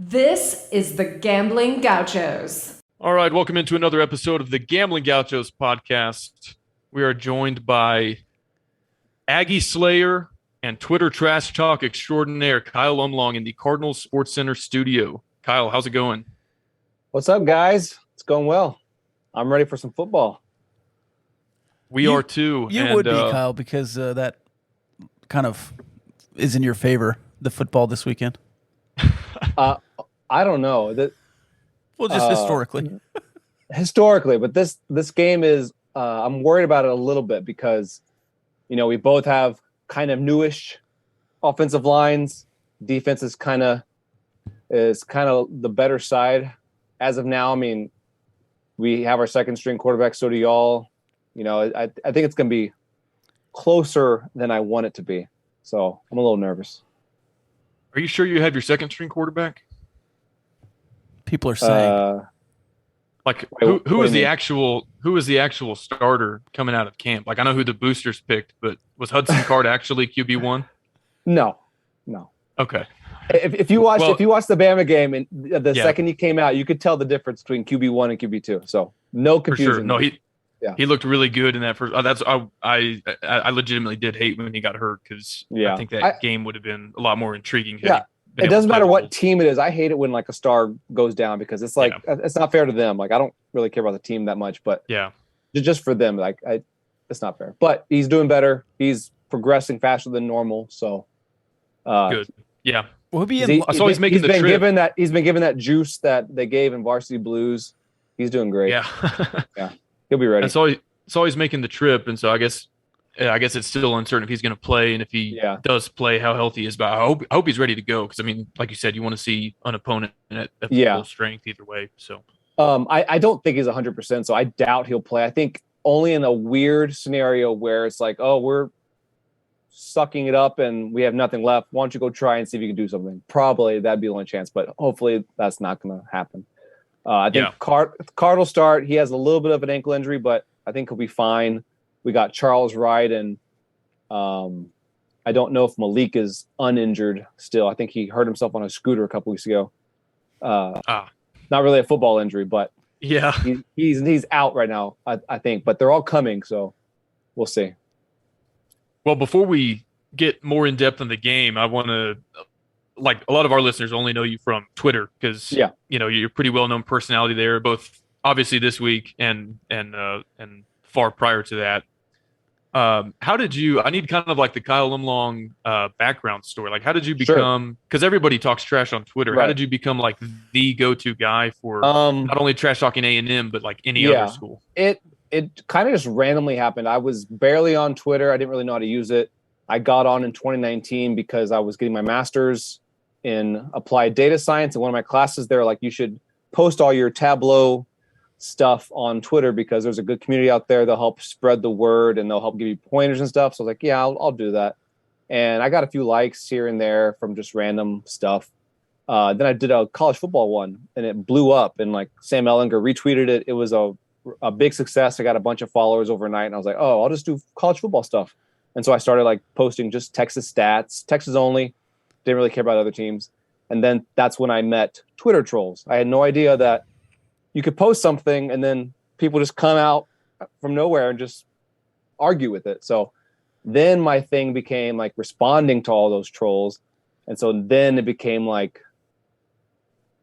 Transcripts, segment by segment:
This is the Gambling Gauchos. All right, welcome into another episode of the Gambling Gauchos podcast. We are joined by Aggie Slayer and Twitter trash talk extraordinaire Kyle Umlang in the Cardinals Sports Center studio. Kyle, how's it going? What's up, guys? It's going well. I'm ready for some football. We are too. You would be, Kyle, because that kind of is in your favor, the football this weekend. I don't know. Well, just historically, but this game is I'm worried about it a little bit because we both have kind of newish offensive lines. Defense is kind of the better side as of now. I mean, we have our second string quarterback, so do y'all. I think it's going to be closer than I want it to be. So I'm a little nervous. Are you sure you have your second string quarterback? People are saying. Who is the actual starter coming out of camp? Like, I know who the boosters picked, but was Hudson Card actually QB1? No. Okay. If you watch the Bama game and the second he came out, you could tell the difference between QB1 and QB2. So no confusion. For sure. No, he looked really good in that first. I legitimately did hate when he got hurt because I think that game would have been a lot more intriguing. Yeah. It doesn't matter what team it is. I hate it when like a star goes down because it's like it's not fair to them. Like, I don't really care about the team that much, but just for them, it's not fair. But he's doing better. He's progressing faster than normal. So good. Yeah. Well, he's making the trip. He's been given that juice that they gave in Varsity Blues. He's doing great. Yeah. Yeah. He'll be ready. And so he's making the trip, and so I guess it's still uncertain if he's going to play, and if he does play, how healthy he is. But I hope he's ready to go because, I mean, like you said, you want to see an opponent at full strength either way. So I don't think he's 100%, so I doubt he'll play. I think only in a weird scenario where it's like, oh, we're sucking it up and we have nothing left. Why don't you go try and see if you can do something? Probably that'd be the only chance, but hopefully that's not going to happen. I think Card will start. He has a little bit of an ankle injury, but I think he'll be fine. We got Charles Wright, and I don't know if Malik is uninjured still. I think he hurt himself on a scooter a couple weeks ago. Not really a football injury, but he's out right now, I think. But they're all coming, so we'll see. Well, before we get more in depth on the game, I want to, like, a lot of our listeners only know you from Twitter because you're a pretty well known personality there, both obviously this week and far prior to that. How did you? I need kind of like the Kyle Umlang background story. Like, how did you become? Because everybody talks trash on Twitter. Right. How did you become like the go-to guy for not only trash talking A&M but like any other school? It kind of just randomly happened. I was barely on Twitter. I didn't really know how to use it. I got on in 2019 because I was getting my master's in applied data science. And one of my classes there, like, you should post all your Tableau stuff on Twitter because there's a good community out there. They'll help spread the word and they'll help give you pointers and stuff. So I was like, yeah, I'll do that. And I got a few likes here and there from just random stuff. Then I did a college football one and it blew up, and like Sam Ellinger retweeted it. It was a big success. I got a bunch of followers overnight, and I was like, oh, I'll just do college football stuff. And so I started like posting just Texas stats, Texas only, didn't really care about other teams. And then that's when I met Twitter trolls. I had no idea that you could post something and then people just come out from nowhere and just argue with it. So then my thing became like responding to all those trolls. And so then it became like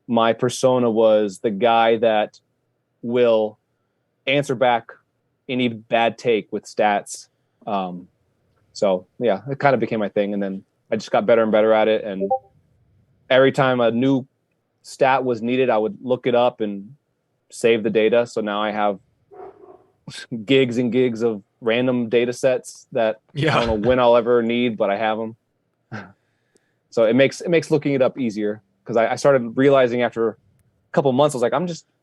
my persona was the guy that will answer back any bad take with stats. So yeah, it kind of became my thing. And then I just got better and better at it. And every time a new stat was needed, I would look it up and save the data. So now I have gigs and gigs of random data sets that I don't know when I'll ever need, but I have them. So it makes looking it up easier because I started realizing after a couple of months, I was like,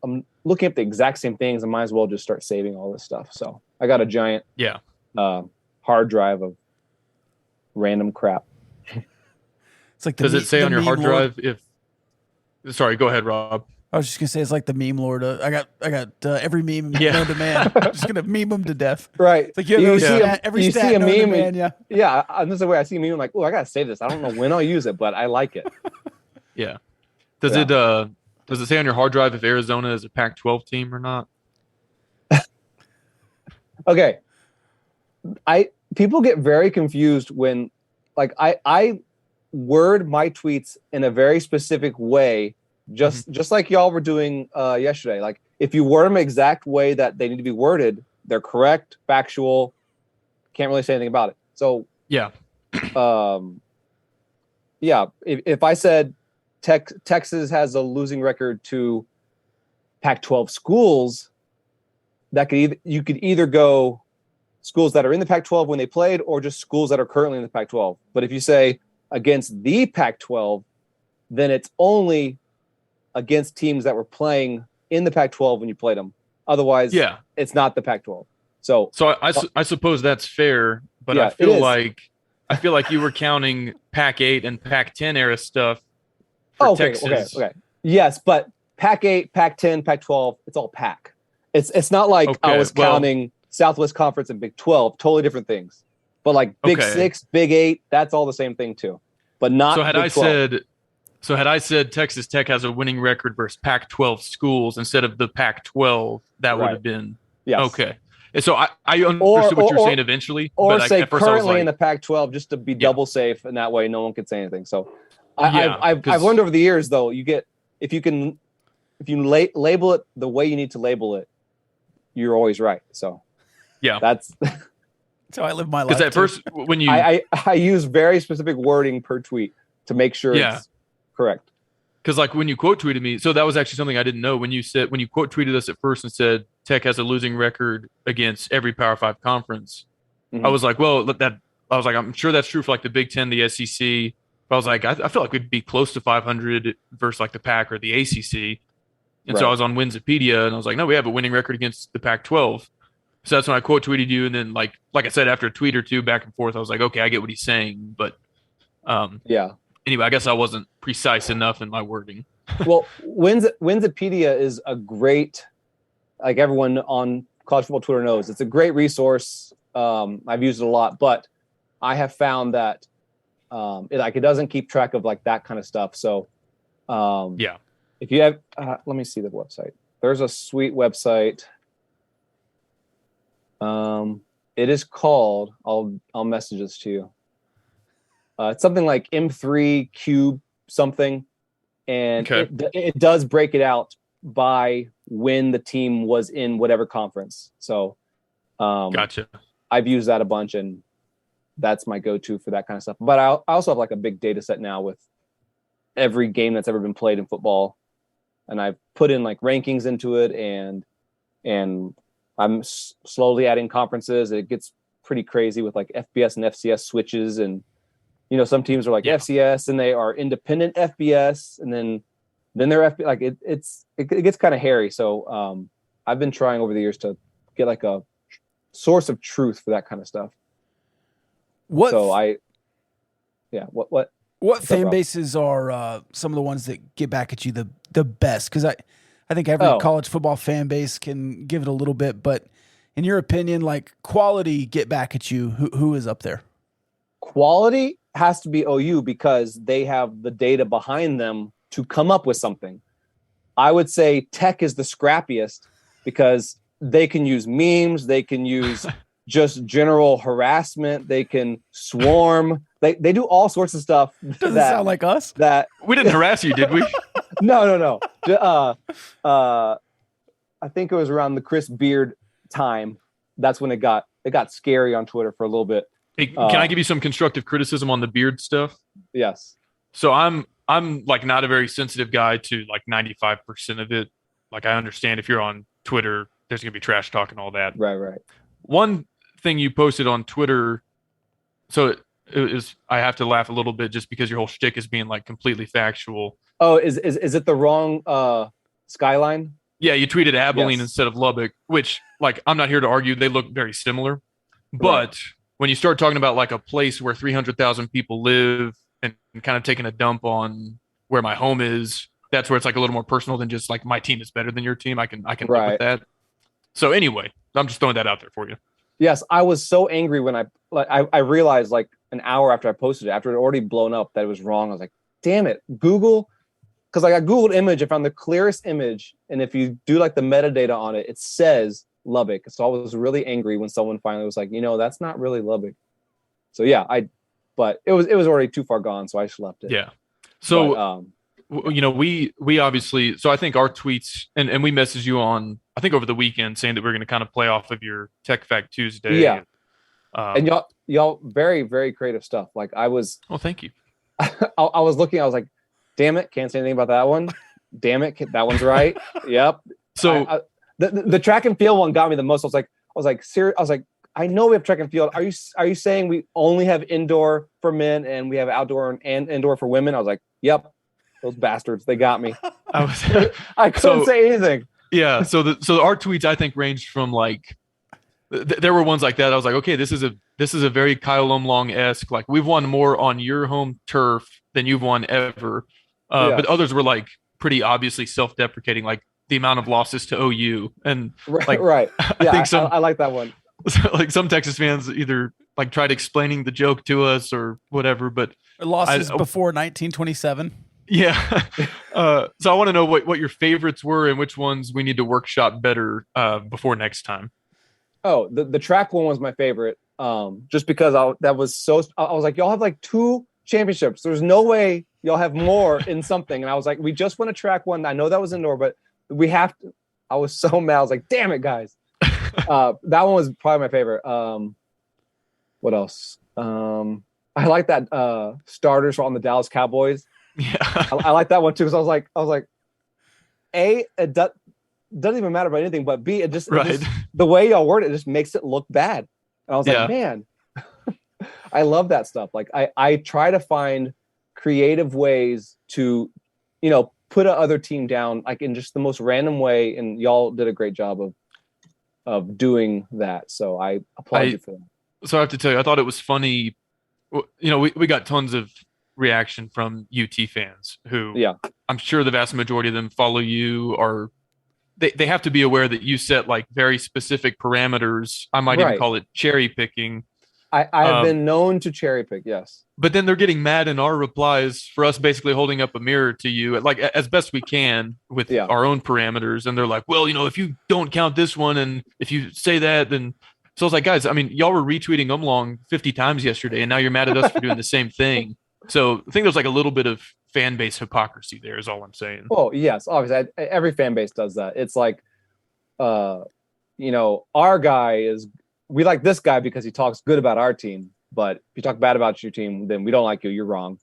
I'm looking at the exact same things. I might as well just start saving all this stuff. So I got a giant hard drive of random crap. It's like does it say on your hard drive sorry, go ahead, Rob. I was just gonna say it's like the meme lord. I got every meme known to man. I'm just gonna meme them to death. Right. It's like you see every stat known to man. And this is the way I see a meme. I'm like, oh, I gotta save this. I don't know when I'll use it, but I like it. Yeah. Does it say on your hard drive if Arizona is a Pac-12 team or not? Okay. People get very confused when like I word my tweets in a very specific way, just like y'all were doing yesterday. Like if you word them exact way that they need to be worded, they're correct, factual, can't really say anything about it. So yeah. If I said Texas has a losing record to Pac-12 schools, you could either go schools that are in the Pac-12 when they played, or just schools that are currently in the Pac-12. But if you say against the Pac-12, then it's only against teams that were playing in the Pac-12 when you played them. Otherwise, it's not the Pac-12. So I suppose that's fair, but I feel like you were counting Pac-8 and Pac-10 era stuff for Texas. Okay. Yes, but Pac-8, Pac-10, Pac-12, it's all Pac. It's not like I was counting Southwest Conference and Big 12, totally different things. But like Big 6, Big 8, that's all the same thing too. But not had I said Texas Tech has a winning record versus Pac-12 schools instead of the Pac-12, that would have been okay. And so I understood what you were saying eventually, or but say at first currently in the Pac-12 just to be double safe, and that way no one could say anything. So I've learned over the years though, if you label it the way you need to label it, you're always right. So that's how I live my life. Because at first, when you I use very specific wording per tweet to make sure it's correct. Because like when you quote tweeted me, so that was actually something I didn't know. When you quote tweeted us at first and said Tech has a losing record against every Power 5 conference, I was like, I'm sure that's true for like the Big 10, the SEC. But I was like, I feel like we'd be close to 500 versus like the Pac or the ACC. And so I was on Winsipedia and I was like, no, we have a winning record against the Pac-12. So that's when I quote tweeted you. And then like I said, after a tweet or two back and forth, I was like, okay, I get what he's saying. But anyway, I guess I wasn't precise enough in my wording. Well, Winsipedia is a great, like everyone on college football Twitter knows, it's a great resource. I've used it a lot, but I have found that it doesn't keep track of like that kind of stuff. So if you have, let me see the website. There's a sweet website. It is called, I'll message this to you. It's something like M3 Cube something. And it does break it out by when the team was in whatever conference. So gotcha. I've used that a bunch, and that's my go-to for that kind of stuff. But I also have like a big data set now with every game that's ever been played in football. And I've put in like rankings into it, and I'm slowly adding conferences. It gets pretty crazy with like FBS and FCS switches, and some teams are like FCS and they are independent FBS, and then they're FBS. Like it gets kind of hairy. So I've been trying over the years to get like a source of truth for that kind of stuff. What fan bases are some of the ones that get back at you the best? Because I think every college football fan base can give it a little bit, but in your opinion, like quality get back at you, who is up there? Quality has to be OU because they have the data behind them to come up with something. I would say Tech is the scrappiest because they can use memes, they can use just general harassment, they can swarm. They do all sorts of stuff. Doesn't sound like us. That we didn't harass you, did we? No. I think it was around the Chris Beard time. That's when it got scary on Twitter for a little bit. Hey, can I give you some constructive criticism on the Beard stuff? Yes. So I'm like not a very sensitive guy to like 95% of it. Like I understand if you're on Twitter, there's gonna be trash talk and all that. Right. One thing you posted on Twitter, so it is, I have to laugh a little bit just because your whole shtick is being like completely factual. Oh, is it the wrong skyline? Yeah, you tweeted Abilene instead of Lubbock, which like I'm not here to argue they look very similar, but when you start talking about like a place where 300,000 people live and kind of taking a dump on where my home is, that's where it's like a little more personal than just like my team is better than your team. I can live with that. So anyway, I'm just throwing that out there for you. Yes, I was so angry when I realized like an hour after I posted it, after it had already blown up, that it was wrong. I was like, damn it, Google, because like I googled image, I found the clearest image, and if you do like the metadata on it, it says Lubbock. So I was really angry when someone finally was like, that's not really Lubbock. So yeah, but it was already too far gone, so I just left it. Yeah. So we obviously, so I think our tweets and we messaged you on, I think over the weekend, saying that we're going to kind of play off of your Tech Fact Tuesday. Yeah. And y'all very, very creative stuff. Like I was. Oh, thank you. I was looking. I was like, damn it, can't say anything about that one. Damn it, that one's right. Yep. So the track and field one got me the most. I was like, serious. I was like, I know we have track and field. Are you saying we only have indoor for men and we have outdoor and indoor for women? I was like, yep. Those bastards, they got me. I couldn't say anything. Yeah. So our tweets, I think, ranged from like. There were ones like that. I was like, okay, this is a very Kyle Umlang-esque. Like we've won more on your home turf than you've won ever. But others were like pretty obviously self-deprecating, like the amount of losses to OU and like right. Yeah, I like that one. Like some Texas fans either like tried explaining the joke to us or whatever. But losses before 1927. Yeah. So I want to know what your favorites were and which ones we need to workshop better before next time. Oh, the track one was my favorite. Just because I was like, y'all have like 2 championships. There's no way y'all have more in something. And I was like, we just won a track one. I know that was indoor, but we have to. I was so mad. I was like, damn it, guys. That one was probably my favorite. What else? I like that starters on the Dallas Cowboys. Yeah, I like that one too because I was like, A, it doesn't even matter about anything, but B, it just the way y'all word it just makes it look bad. And I was like, man, I love that stuff. Like I try to find creative ways to, put a other team down, like in just the most random way. And y'all did a great job of doing that. So I applaud you for that. So I have to tell you, I thought it was funny. We got tons of reaction from UT fans who I'm sure the vast majority of them follow you or they have to be aware that you set like very specific parameters. I might even call it cherry picking. I have been known to cherry pick, yes. But then they're getting mad in our replies for us basically holding up a mirror to you, like as best we can with our own parameters. And they're like, well, if you don't count this one and if you say that, then. So I was like, guys, I mean, y'all were retweeting Umlang 50 times yesterday, and now you're mad at us for doing the same thing. So I think there's like a little bit of fan base hypocrisy there is all I'm saying. Oh, yes. Obviously, every fan base does that. It's like, our guy we like this guy because he talks good about our team. But if you talk bad about your team, then we don't like you. You're wrong.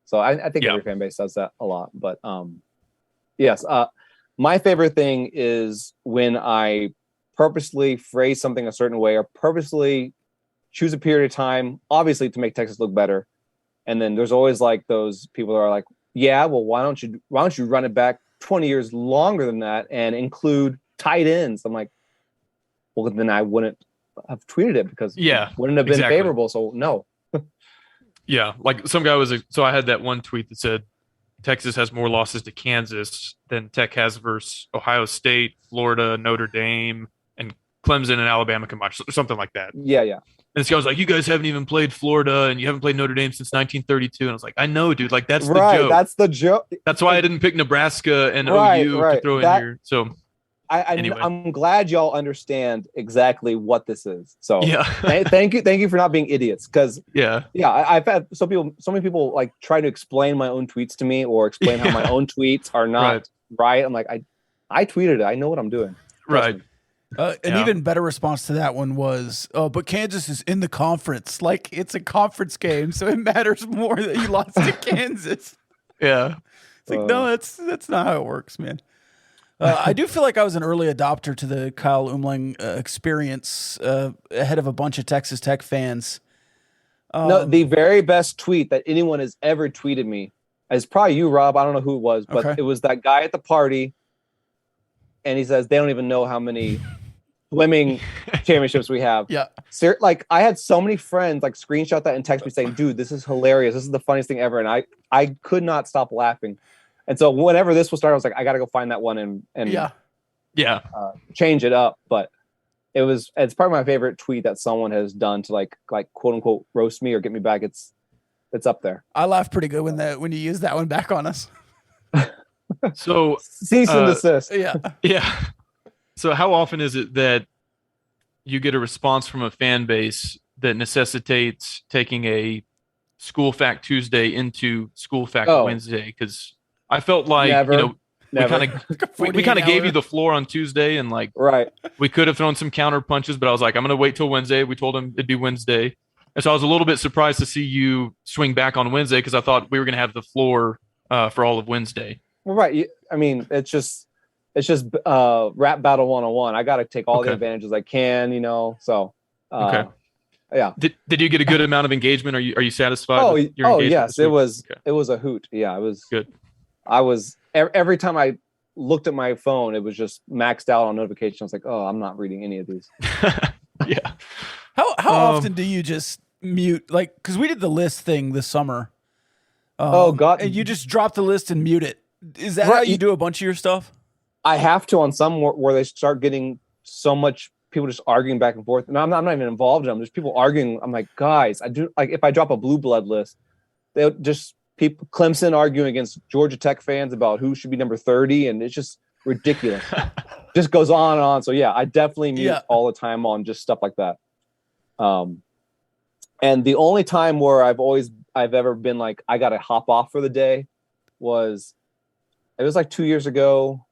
So I think every fan base does that a lot. But yes, my favorite thing is when I purposely phrase something a certain way or purposely choose a period of time, obviously to make Texas look better. And then there's always like those people that are like, yeah, well, why don't you run it back 20 years longer than that and include tight ends? I'm like, well, then I wouldn't have tweeted it because it wouldn't have been favorable. So no. Yeah. Like some guy so I had that one tweet that said Texas has more losses to Kansas than Tech has versus Ohio State, Florida, Notre Dame, and Clemson and Alabama combined, something like that. Yeah. And this guy was like, you guys haven't even played Florida and you haven't played Notre Dame since 1932. And I was like, I know, dude. Like, that's the joke. That's the joke. That's why I didn't pick Nebraska and OU to throw in here. So anyway. I'm glad y'all understand exactly what this is. So thank you for not being idiots. Because I've had so many people like try to explain my own tweets to me or explain how my own tweets are not right. I'm like, I tweeted it. I know what I'm doing. Right. An even better response to that one was, but Kansas is in the conference. Like, it's a conference game, so it matters more that you lost to Kansas. Yeah. It's like, no, that's not how it works, man. I do feel like I was an early adopter to the Kyle Umlang experience ahead of a bunch of Texas Tech fans. No, the very best tweet that anyone has ever tweeted me is probably you, Rob. I don't know who it was, but it was that guy at the party. And he says, they don't even know how many swimming championships we have. Yeah. Like, I had so many friends like screenshot that and text me saying, dude, this is hilarious. This is the funniest thing ever. And I could not stop laughing. And so whenever this will start, I was like, I got to go find that one and change it up. But it's probably my favorite tweet that someone has done to like quote unquote roast me or get me back. It's up there. I laughed pretty good when you used that one back on us. So cease and desist. Yeah. So how often is it that you get a response from a fan base that necessitates taking a School Fact Tuesday into School Fact Wednesday? Because I felt like never. we kind of gave you the floor on Tuesday, and like we could have thrown some counter punches, but I was like, I'm going to wait till Wednesday. We told him it'd be Wednesday, and so I was a little bit surprised to see you swing back on Wednesday because I thought we were going to have the floor for all of Wednesday. Well, right. I mean, it's just rap battle 101. I got to take all the advantages I can, So, yeah. Did you get a good amount of engagement? Are you satisfied? With your engagement yes, it was a hoot. Yeah, it was good. I was every time I looked at my phone, it was just maxed out on notifications. I was like, oh, I'm not reading any of these. Yeah. How often do you just mute? Like, because we did the list thing this summer. God! And you just drop the list and mute it. Is that how you do a bunch of your stuff? I have to on some where they start getting so much people just arguing back and forth. And I'm not even involved in them. There's people arguing. I'm like, guys, I do like if I drop a blue blood list, they'll just people Clemson arguing against Georgia Tech fans about who should be number 30, and it's just ridiculous. Just goes on and on. So yeah, I definitely mute all the time on just stuff like that. And the only time where I've ever been like I gotta hop off for the day was like 2 years ago.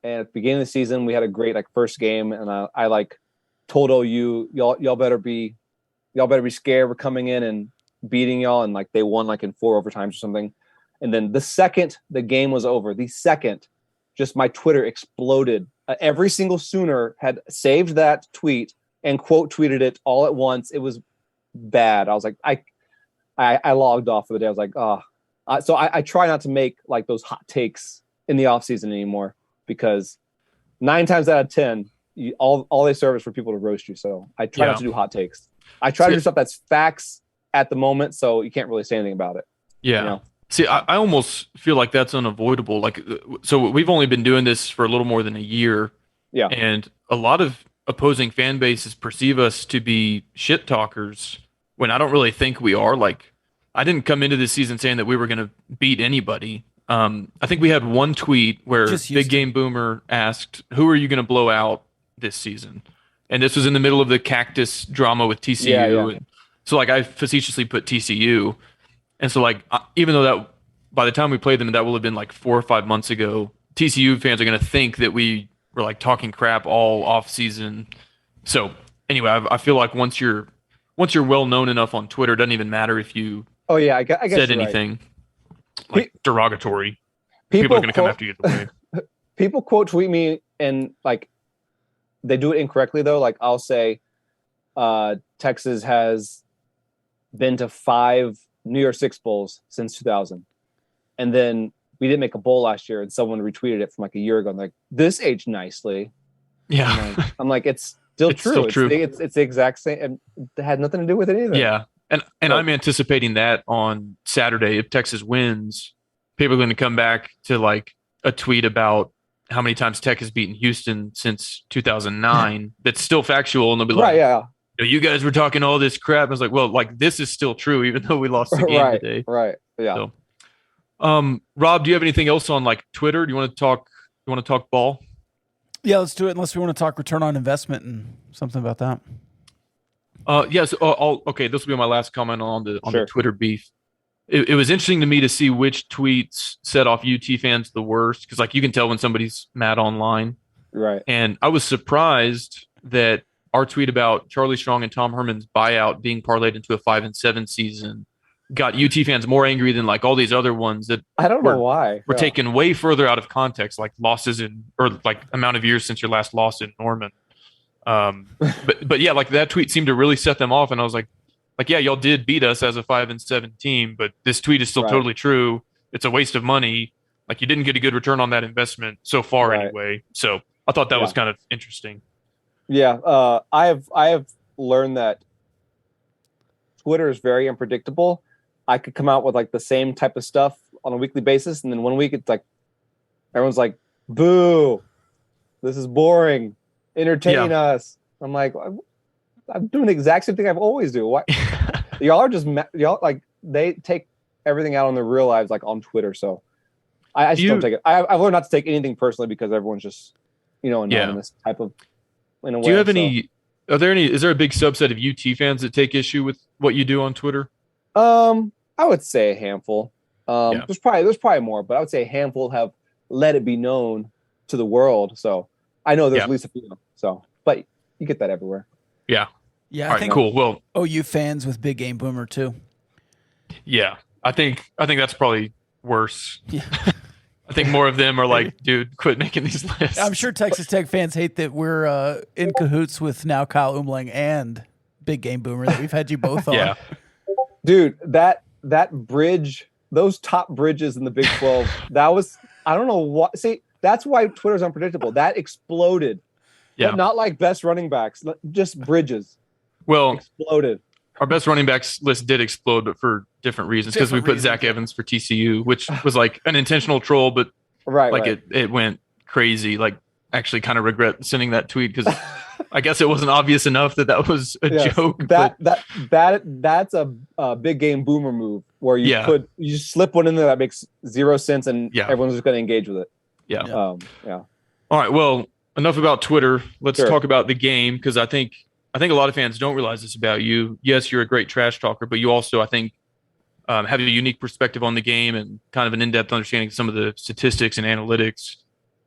And at the beginning of the season, we had a great first game, and I like told OU, y'all better be scared. We're coming in and beating y'all, and like they won in 4 overtimes or something. And then the second the game was over, just my Twitter exploded. Every single Sooner had saved that tweet and quote tweeted it all at once. It was bad. I was like, I logged off for the day. I was like, so I try not to make those hot takes in the off season anymore. Because 9 times out of 10, all they serve is for people to roast you. So I try not to do hot takes. I try to do stuff that's facts at the moment, so you can't really say anything about it. Yeah. See, I almost feel like that's unavoidable. So we've only been doing this for a little more than a year. Yeah. And a lot of opposing fan bases perceive us to be shit talkers when I don't really think we are. I didn't come into this season saying that we were going to beat anybody. I think we had one tweet where Big Game Boomer asked, who are you going to blow out this season? And this was in the middle of the cactus drama with TCU. Yeah. And so I facetiously put TCU. And so even though that by the time we played them, that will have been 4 or 5 months ago, TCU fans are going to think that we were talking crap all off season. So anyway, I feel like once you're well known enough on Twitter, it doesn't even matter if you I guess said anything. Right. Derogatory. People are going to come after you either way. People quote tweet me and they do it incorrectly though. I'll say Texas has been to 5 New Year's Six bowls since 2000. And then we didn't make a bowl last year and someone retweeted it from a year ago. I'm like, this aged nicely. Yeah. I'm like, it's still true. Still true. It's the exact same. And it had nothing to do with it either. Yeah. And I'm anticipating that on Saturday, if Texas wins, people are going to come back to a tweet about how many times Tech has beaten Houston since 2009. That's still factual. And they'll be you guys were talking all this crap. I was like, well, this is still true, even though we lost the game today. Right. Yeah. So, Rob, do you have anything else on Twitter? Do you want to talk ball? Yeah, let's do it. Unless we want to talk return on investment and something about that. Yes. Okay. This will be my last comment on the Twitter beef. It was interesting to me to see which tweets set off UT fans the worst, because you can tell when somebody's mad online. Right. And I was surprised that our tweet about Charlie Strong and Tom Herman's buyout being parlayed into a 5-7 season got UT fans more angry than all these other ones that I don't know why were taken way further out of context, losses or amount of years since your last loss in Norman. But yeah, that tweet seemed to really set them off, and I was like, yeah, y'all did beat us as a 5-7 team, but this tweet is still totally true. It's a waste of money. You didn't get a good return on that investment so far anyway. So I thought that was kind of interesting. Yeah, I have learned that Twitter is very unpredictable. I could come out with the same type of stuff on a weekly basis, and then one week it's everyone's like, "Boo, this is boring. Entertain us." I'm like, I'm doing the exact same thing I've always do. Why? Y'all are just they take everything out on their real lives on Twitter. So I just don't take it. I've learned not to take anything personally because everyone's just, anonymous type of. In a way, do you have any? Are there any? Is there a big subset of UT fans that take issue with what you do on Twitter? I would say a handful. There's probably more, but I would say a handful have let it be known to the world. So I know there's at least a few. So, but you get that everywhere. Yeah. Yeah. I think cool. Well, OU fans with Big Game Boomer too. Yeah, I think that's probably worse. Yeah. I think more of them are like, dude, quit making these lists. I'm sure Texas Tech fans hate that we're in cahoots with now Kyle Umlang and Big Game Boomer, that we've had you both on. Yeah. Dude, that bridge, those top bridges in the Big 12, that was, I don't know what. See, that's why Twitter's unpredictable. That exploded. Yeah. But not like best running backs, just bridges. Well, exploded. Our best running backs list did explode, but for different reasons. Because we put Zach Evans for TCU, which was like an intentional troll, but it went crazy. Like, actually kind of regret sending that tweet because I guess it wasn't obvious enough that was a joke. That's a Big Game Boomer move where you just slip one in there that makes zero sense and everyone's just going to engage with it. Yeah. All right. Well, enough about Twitter. Let's talk about the game, because I think a lot of fans don't realize this about you. Yes, you're a great trash talker, but you also, I think, have a unique perspective on the game and kind of an in-depth understanding of some of the statistics and analytics.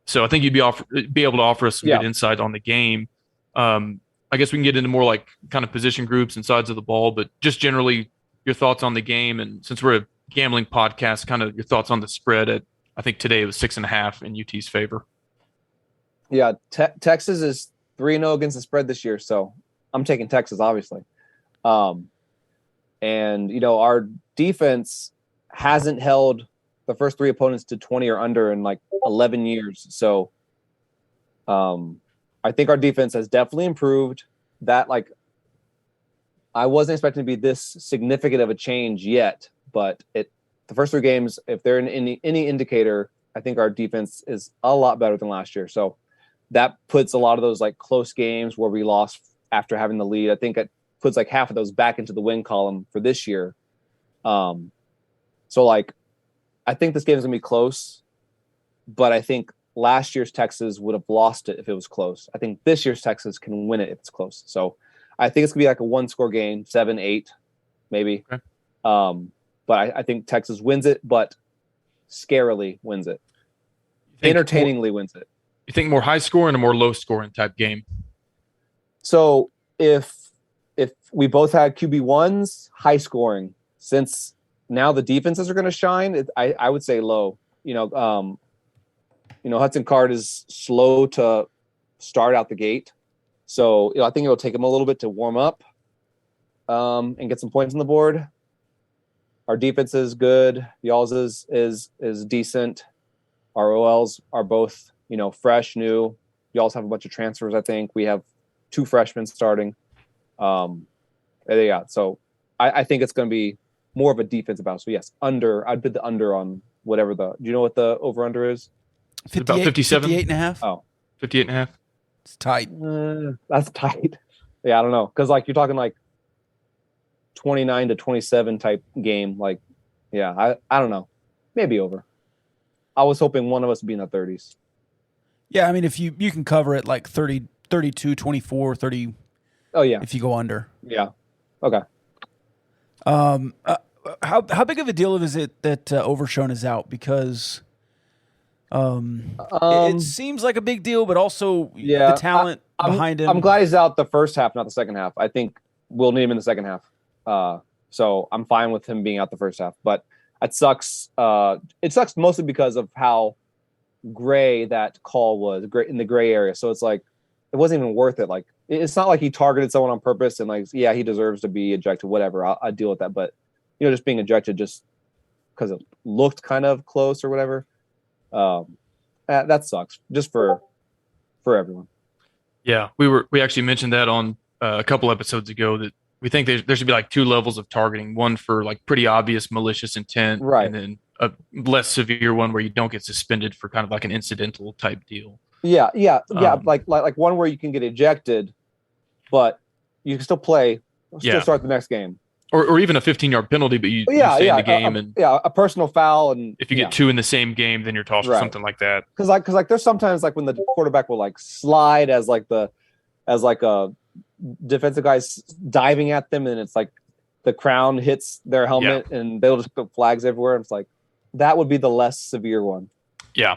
So I think you'd be able to offer us some good insight on the game. I guess we can get into more like kind of position groups and sides of the ball, but just generally your thoughts on the game. And since we're a gambling podcast, kind of your thoughts on the spread at, I think today it was 6.5 in UT's favor. Yeah. Texas is 3-0 against the spread this year. So I'm taking Texas, obviously. And, our defense hasn't held the first three opponents to 20 or under in like 11 years. So I think our defense has definitely improved. That, like, I wasn't expecting to be this significant of a change yet, but the first three games, if they're in any indicator, I think our defense is a lot better than last year. So that puts a lot of those like close games where we lost after having the lead. I think it puts like half of those back into the win column for this year. So like, I think this game is gonna be close, but I think last year's Texas would have lost it if it was close. I think this year's Texas can win it if it's close. So I think it's gonna be like a 1-score game, 7-8, maybe. Okay. But I think Texas wins it, but scarily wins it. Entertainingly wins it. You think more high scoring or more low scoring type game? So if we both had QB1s, high scoring. Since now the defenses are going to shine, I would say low. Hudson Card is slow to start out the gate. So I think it'll take him a little bit to warm up and get some points on the board. Our defense is good. Y'all's is decent. Our OLs are both, fresh, new. Y'all's have a bunch of transfers, I think. We have 2 freshmen starting. So I think it's going to be more of a defensive battle. So yes, under. I'd bid the under on whatever do you know what the over under is? About 57. 58.5. Oh, 58.5. It's tight. That's tight. Yeah, I don't know, because like you're talking like 29-27 type game. Like, yeah, I don't know, maybe over. I was hoping one of us would be in the 30s. Yeah, I mean, if you can cover it like 30, 32, 24, 30. Oh yeah. If you go under. Yeah. Okay. How big of a deal is it that Overshone is out? Because it seems like a big deal, but also the talent behind him. I'm glad he's out the first half, not the second half. I think we'll need him in the second half. So I'm fine with him being out the first half, but it sucks. It sucks mostly because of how gray that call was, in the gray area. So it's like, it wasn't even worth it. Like, it's not like he targeted someone on purpose and like, yeah, he deserves to be ejected, whatever. I'll deal with that. But, just being ejected just because it looked kind of close or whatever. That sucks just for everyone. Yeah. We actually mentioned that on a couple episodes ago, that we think there should be like 2 levels of targeting, one for like pretty obvious malicious intent, right, and then a less severe one where you don't get suspended for kind of like an incidental type deal. Yeah. Like one where you can get ejected, but you can still play, start the next game. or even a 15-yard penalty, but you stay in the game, and a personal foul, and if you get 2 in the same game, then you're tossed or something like that. Because there's sometimes like when the quarterback will like slide as a defensive guy's diving at them, and it's like the crown hits their helmet, and they'll just put flags everywhere. And it's like that would be the less severe one. Yeah.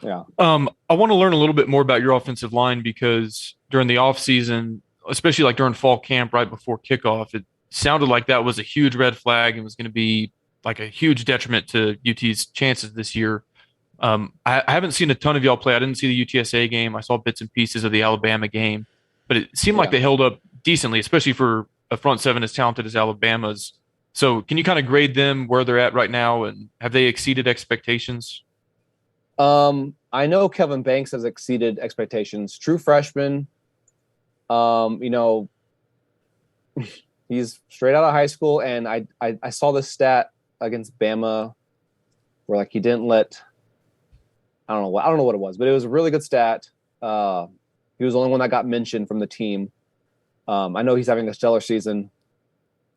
Yeah. I want to learn a little bit more about your offensive line, because during the off season, especially like during fall camp right before kickoff, it sounded like that was a huge red flag and was going to be like a huge detriment to UT's chances this year. I haven't seen a ton of y'all play. I didn't see the UTSA game. I saw bits and pieces of the Alabama game, but it seemed like they held up decently, especially for a front seven as talented as Alabama's. So can you kind of grade them where they're at right now, and have they exceeded expectations? I know Kevin Banks has exceeded expectations. True freshman. He's straight out of high school, and I saw this stat against Bama where like he didn't let I don't know what it was, but it was a really good stat. He was the only one that got mentioned from the team. I know he's having a stellar season.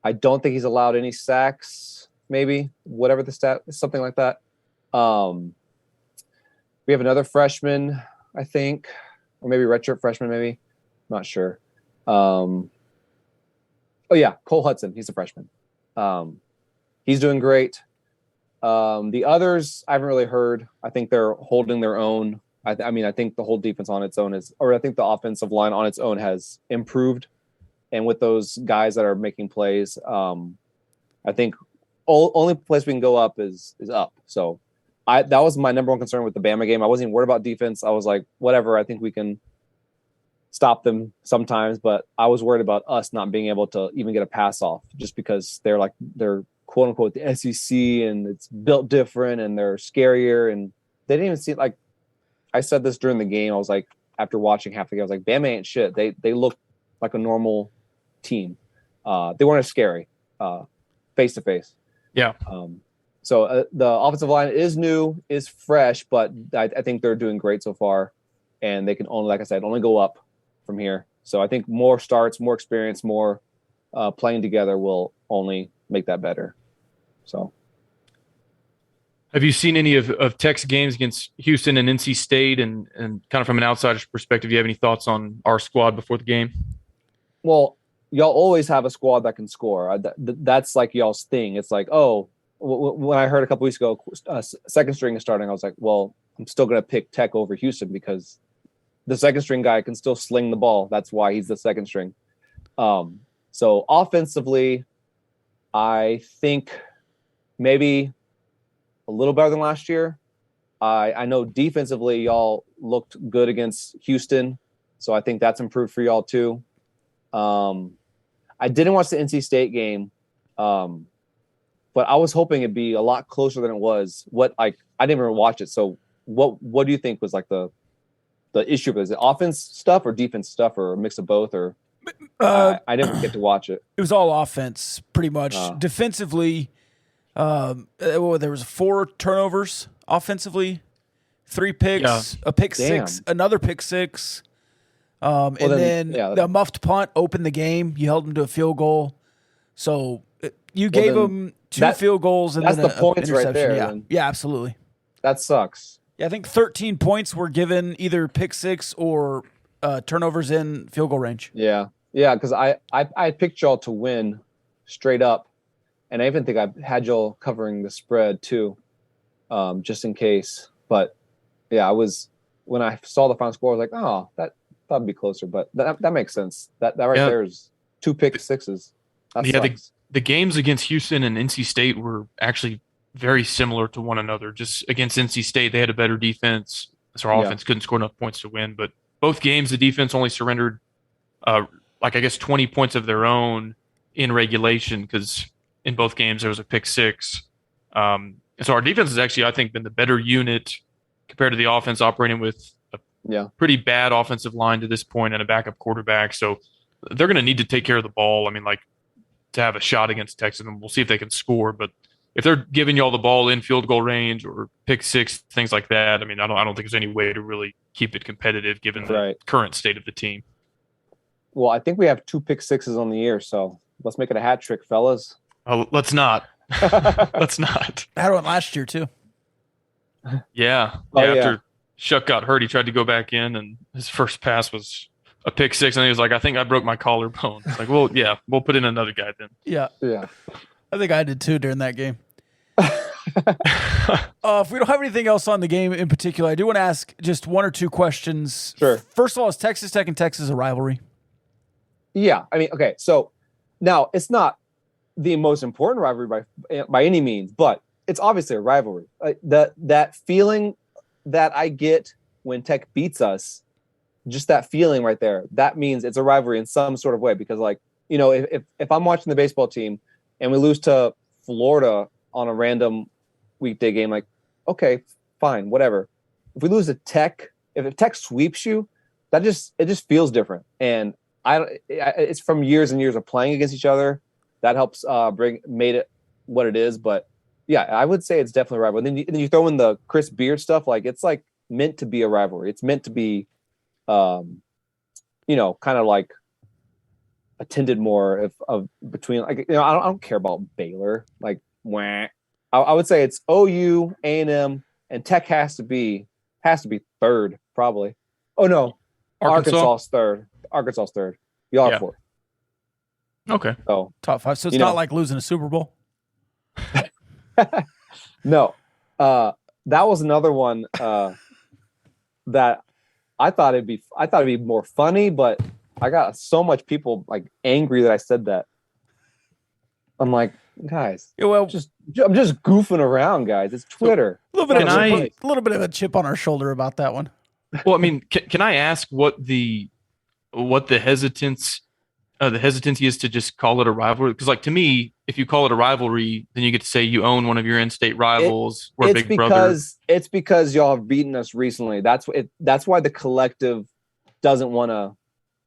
I don't think he's allowed any sacks, maybe, whatever the stat is, something like that. We have another freshman, I think, or maybe redshirt freshman, maybe. I'm not sure. Cole Hudson. He's a freshman. He's doing great. The others I haven't really heard. I think they're holding their own. I think the whole defense on its own I think the offensive line on its own has improved. And with those guys that are making plays, I think only place we can go up is up. So that was my number one concern with the Bama game. I wasn't even worried about defense. I was like, whatever, I think we can stop them sometimes, but I was worried about us not being able to even get a pass off, just because they're quote unquote the SEC, and it's built different, and they're scarier, and they didn't even see, like I said this during the game. I was like, after watching half the game, I was like, Bama ain't shit. They look like a normal team. They weren't as scary face to face. Yeah. So the offensive line is new, is fresh, but I think they're doing great so far, and they can only, like I said, only go up from here. So I think more starts, more experience, more playing together will only make that better. So, have you seen any of Tech's games against Houston and NC State, and kind of from an outsider's perspective, do you have any thoughts on our squad before the game? Well, y'all always have a squad that can score. That's like y'all's thing. It's like, when I heard a couple weeks ago, second string is starting, I was like, well, I'm still going to pick Tech over Houston because the second string guy can still sling the ball. That's why he's the second string. So offensively, I think maybe a little better than last year. I know defensively y'all looked good against Houston, so I think that's improved for y'all too. I didn't watch the NC State game, but I was hoping it'd be a lot closer than it was. I didn't even watch it. So what do you think was like the issue? Was it offense stuff or defense stuff, or a mix of both? Or I didn't get to watch it. It was all offense, pretty much. Defensively, there was 4 turnovers. Offensively, 3 picks, a pick six, another pick six. The muffed punt opened the game. You held them to a field goal. So you gave them 2 field goals, and that's then the points right there. Yeah, absolutely. That sucks. Yeah, I think 13 points were given either pick six or turnovers in field goal range. Yeah, because I picked y'all to win straight up, and I even think I had y'all covering the spread too, just in case. But yeah, when I saw the final score, I was like, oh, that'd be closer. But that makes sense. That right there is 2 pick sixes. The games against Houston and NC State were actually very similar to one another. Just against NC State, they had a better defense, so our offense couldn't score enough points to win. But both games, the defense only surrendered, 20 points of their own in regulation, because in both games there was a pick six. So our defense has actually, I think, been the better unit compared to the offense, operating with a pretty bad offensive line to this point and a backup quarterback. So they're going to need to take care of the ball. I mean, like, to have a shot against Texas, and we'll see if they can score. But if they're giving y'all the ball in field goal range or pick six, things like that, I mean, I don't think there's any way to really keep it competitive given the current state of the team. Well, I think we have 2 pick sixes on the year, so Let's make it a hat trick, fellas. Oh, let's not. Let's not. I had one last year too. Yeah. After Shuck got hurt, he tried to go back in, and his first pass was a pick six, and he was like, "I think I broke my collarbone." It's like, well, yeah, we'll put in another guy then. Yeah. I think I did too during that game. If we don't have anything else on the game in particular, I do want to ask just one or two questions. Sure. First of all, is Texas Tech and Texas a rivalry? Yeah. I mean, okay. So now it's not the most important rivalry by any means, but it's obviously a rivalry. That feeling that I get when Tech beats us, just that feeling right there, that means it's a rivalry in some sort of way. Because, like, you know, if I'm watching the baseball team and we lose to Florida on a random weekday game, like, okay, fine, whatever. If we lose to Tech, if Tech sweeps you, it just feels different. And it's from years and years of playing against each other that helps made it what it is. But yeah, I would say it's definitely a rivalry. And then you throw in the Chris Beard stuff, like it's like meant to be a rivalry. It's meant to be, kind of like attended more of between, like, you know, I don't care about Baylor. Like, wah. I would say it's OU, A&M, and Tech has to be third probably. Oh no, Arkansas's third. Y'all are fourth. Okay. So top five. So it's not like losing a Super Bowl. No, that was another one that I thought it'd be more funny, but I got so much people like angry that I said that. I'm like, guys, I'm just goofing around, guys. It's Twitter. A little bit of a chip on our shoulder about that one. Well, I mean, can I ask what the hesitance the hesitancy is to just call it a rivalry? Because, like, to me, if you call it a rivalry, then you get to say you own one of your in-state rivals or big brother. It's because y'all have beaten us recently. That's why the collective doesn't want to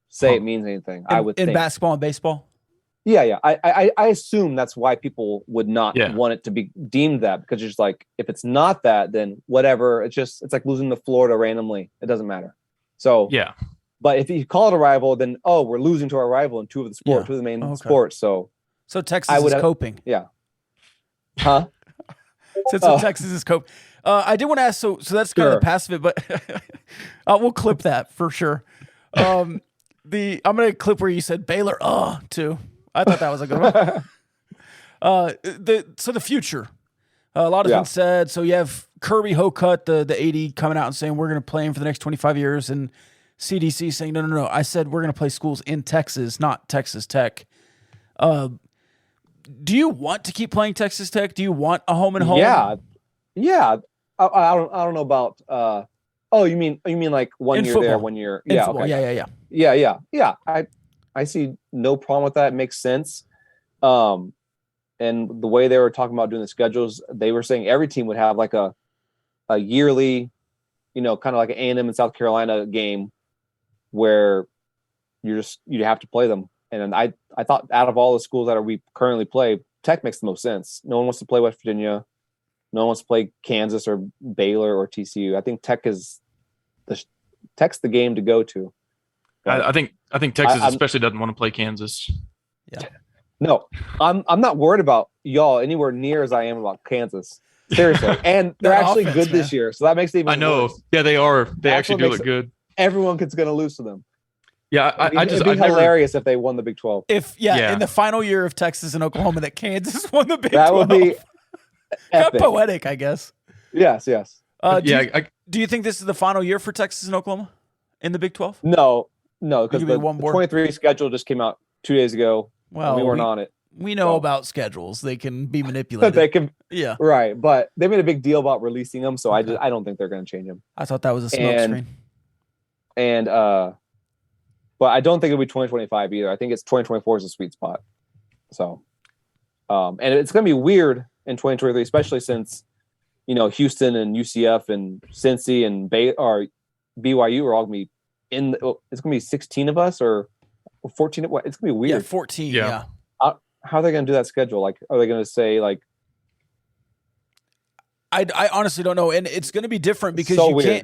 say it means anything. I would think in basketball and baseball. Yeah. I assume that's why people would not want it to be deemed that, because you're just like, if it's not that, then whatever. It's like losing to Florida randomly. It doesn't matter. So yeah. But if you call it a rival, then we're losing to our rival in two of the main sports. So Texas is coping. Yeah. Huh? So Texas is coping. I did want to ask. So that's kind of the pass of it, but we'll clip that for sure. I'm gonna clip where you said Baylor. Too. I thought that was a good one. The future. A lot has been said. So you have Kirby Hocutt, the AD, coming out and saying we're going to play him for the next 25 years, and CDC saying no. I said we're going to play schools in Texas, not Texas Tech. Do you want to keep playing Texas Tech? Do you want a home and home? Yeah. I don't know about. You mean like 1 year football. There, 1 year? Yeah. Football. Okay. Yeah. I see no problem with that. It makes sense. And the way they were talking about doing the schedules, they were saying every team would have like a yearly, kind of like an A&M in South Carolina game where you'd have to play them. And I thought out of all the schools that we currently play, Tech makes the most sense. No one wants to play West Virginia. No one wants to play Kansas or Baylor or TCU. I think Tech's the game to go to. I think Texas especially doesn't want to play Kansas. Yeah. No, I'm not worried about y'all anywhere near as I am about Kansas. Seriously. And they're actually good this year. So that makes it even I know. worse. Yeah, they are. They actually do look good. Everyone's going to lose to them. Yeah, it'd be hilarious if they won the Big 12. In the final year of Texas and Oklahoma that Kansas won the Big 12. That would be epic. Poetic, I guess. Yes. Do you think this is the final year for Texas and Oklahoma in the Big 12? No, because the 23 schedule just came out 2 days ago. Well, we weren't on it. We know about schedules; they can be manipulated. They can, right. But they made a big deal about releasing them, so I don't think they're going to change them. I thought that was a smoke screen. And but I don't think it'll be 2025 either. I think it's 2024 is the sweet spot. So, and it's going to be weird in 2023, especially since Houston and UCF and Cincy and BYU are all going to be it's going to be 16 of us or 14. It's going to be weird. Yeah, 14. Yeah. How are they going to do that schedule? Like, are they going to say like? I honestly don't know, and it's going to be different because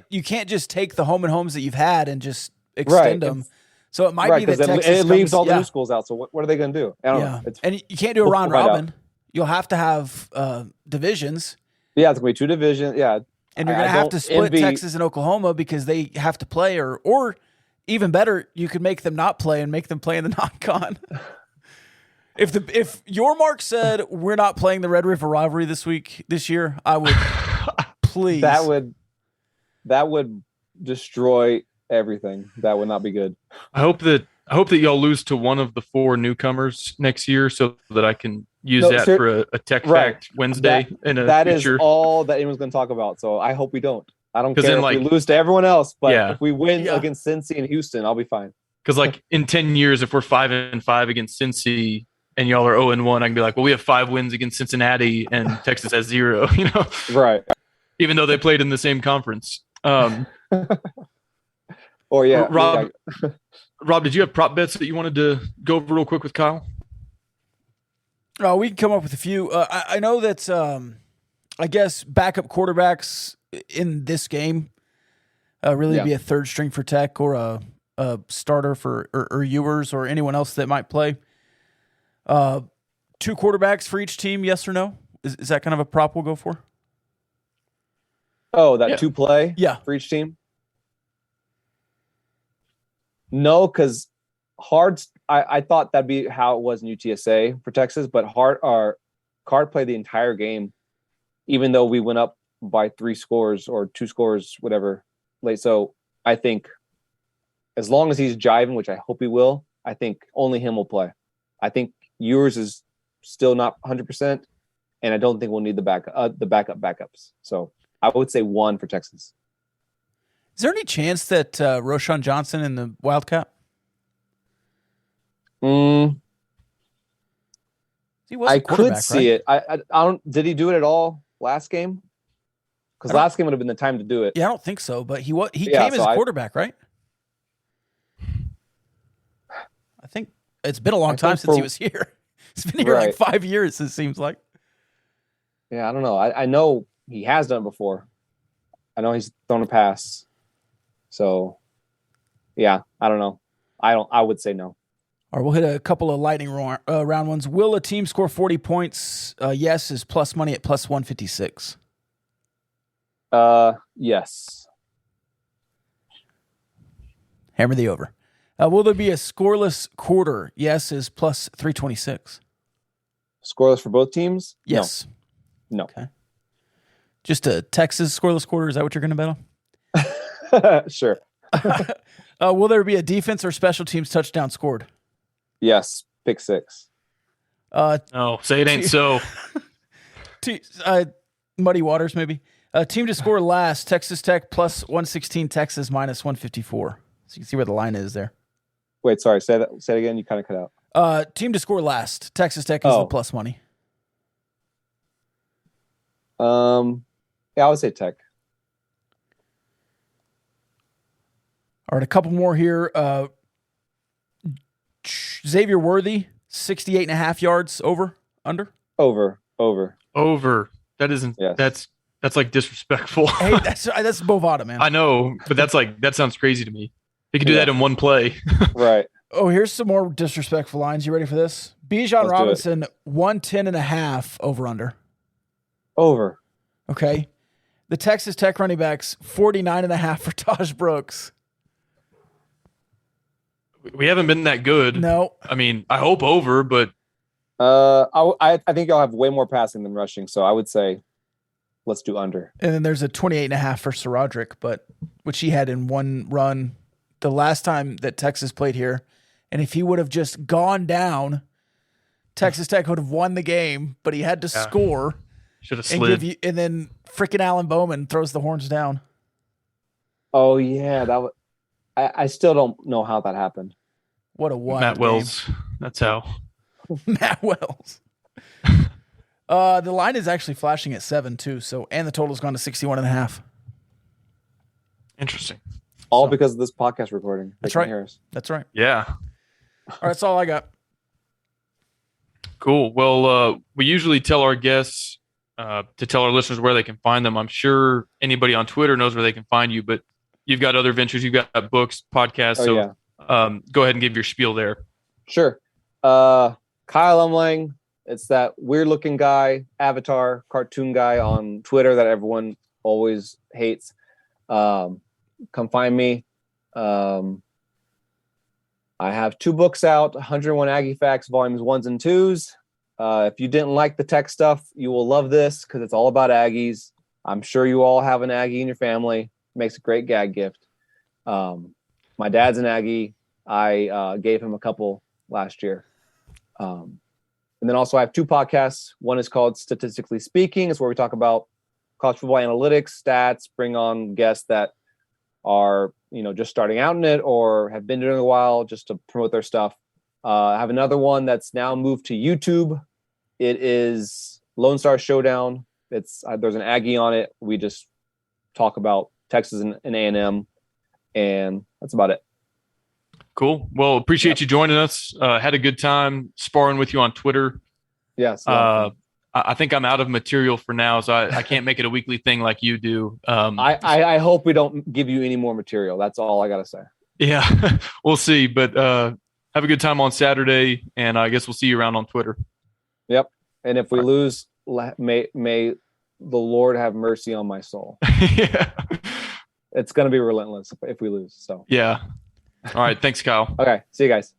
you can't just take the home and homes that you've had and just extend them. So it might be that Texas it leaves comes, all the new schools out. So what are they going to do? I don't know. And you can't do a round robin. You'll have to have divisions. Yeah, it's going to be 2 divisions. Yeah. And you're going to have to split Texas and Oklahoma because they have to play, or even better, you could make them not play and make them play in the non-con. If your Mark said we're not playing the Red River rivalry this year, I would please. That would destroy everything. That would not be good. I hope that y'all lose to one of the 4 newcomers next year, so that I can use for a Tech Fact Wednesday. That is all that anyone's going to talk about. So I hope we don't. I don't care if we lose to everyone else, but if we win against Cincy and Houston, I'll be fine. Because in 10 years, if we're 5-5 against Cincy and y'all are 0-1, I can be like, well, we have 5 wins against Cincinnati and Texas has 0. Right? Even though they played in the same conference. Rob, did you have prop bets that you wanted to go over real quick with Kyle? Oh, we can come up with a few. I know that I guess backup quarterbacks in this game really be a third string for Tech or a starter for or Ewers or anyone else that might play. 2 quarterbacks for each team, yes or no? Is that kind of a prop we'll go for? Oh, that 2 play for each team? No, because I thought that'd be how it was in UTSA for Texas, but Card played the entire game, even though we went up by 3 scores or 2 scores, whatever, late. So I think as long as he's jiving, which I hope he will, I think only him will play. I think Ewers is still not 100%, and I don't think we'll need the backups. So I would say 1 for Texas. Is there any chance that Roschon Johnson in the Wildcat? I could see it. I don't. Did he do it at all last game? Because last game would have been the time to do it. Yeah, I don't think so. But he came as a quarterback, right? I think it's been a long time since he was here. He's been here like 5 years. It seems like. Yeah, I don't know. I know he has done it before. I know he's thrown a pass. So, yeah, I don't know. I would say no. All right, we'll hit a couple of lightning round ones. Will a team score 40 points? Yes is plus money at plus 156. Yes. Hammer the over. Will there be a scoreless quarter? Yes is plus 326. Scoreless for both teams? Yes. No. Okay. Just a Texas scoreless quarter. Is that what you're going to bet on? Sure. Will there be a defense or special teams touchdown scored? Yes. Pick 6. No, say it ain't so. Muddy Waters, maybe. Team to score last, Texas Tech plus 116, Texas minus 154. So you can see where the line is there. Wait, sorry. Say it again. You kind of cut out. Team to score last, Texas Tech is the plus money. Yeah, I would say Tech. All right, a couple more here. Xavier Worthy, 68.5 yards over, under? Over. That isn't, that's like disrespectful. Hey, that's Bovada, man. I know, but that sounds crazy to me. He could do that in one play. Right. Oh, here's some more disrespectful lines. You ready for this? Bijan Robinson, 110.5 over, under. Over. Okay. The Texas Tech running backs, 49.5 for Taj Brooks. We haven't been that good. No. I mean, I hope over, but I think y'all have way more passing than rushing, so I would say let's do under. And then there's a 28.5 for Sir Roderick, but which he had in one run the last time that Texas played here. And if he would have just gone down, Texas Tech would have won the game, but he had to score. Should have slid. And then freaking Alan Bowman throws the horns down. Oh yeah, I still don't know how that happened. What a wild Matt game. Wells. That's how. Matt Wells. The line is actually flashing at 7 too. So, and the total's gone to 61.5. Interesting. All because of this podcast recording. That's right. That's right. Yeah. All right. That's all I got. Cool. Well, we usually tell our guests to tell our listeners where they can find them. I'm sure anybody on Twitter knows where they can find you, but you've got other ventures. You've got books, podcasts. go ahead and give your spiel there. Sure. Kyle Umlang. It's that weird looking guy, avatar, cartoon guy on Twitter that everyone always hates. Come find me. I have 2 books out, 101 Aggie Facts, volumes 1s and 2s. If you didn't like the tech stuff, you will love this because it's all about Aggies. I'm sure you all have an Aggie in your family. Makes a great gag gift. My dad's an Aggie. I gave him a couple last year. And then also I have 2 podcasts. One is called Statistically Speaking. It's where we talk about college football analytics, stats, bring on guests that are, just starting out in it or have been doing it a while just to promote their stuff. I have another one that's now moved to YouTube. It is Lone Star Showdown. It's there's an Aggie on it. We just talk about Texas and A&M, and that's about it. Cool. Well, appreciate you joining us. Had a good time sparring with you on Twitter. Yes. I think I'm out of material for now, so I can't make it a weekly thing like you do. I hope we don't give you any more material. That's all I got to say. Yeah, we'll see. But have a good time on Saturday, and I guess we'll see you around on Twitter. Yep. And if we lose, may the Lord have mercy on my soul. Yeah. It's going to be relentless if we lose. So yeah. All right. Thanks, Kyle. Okay. See you guys.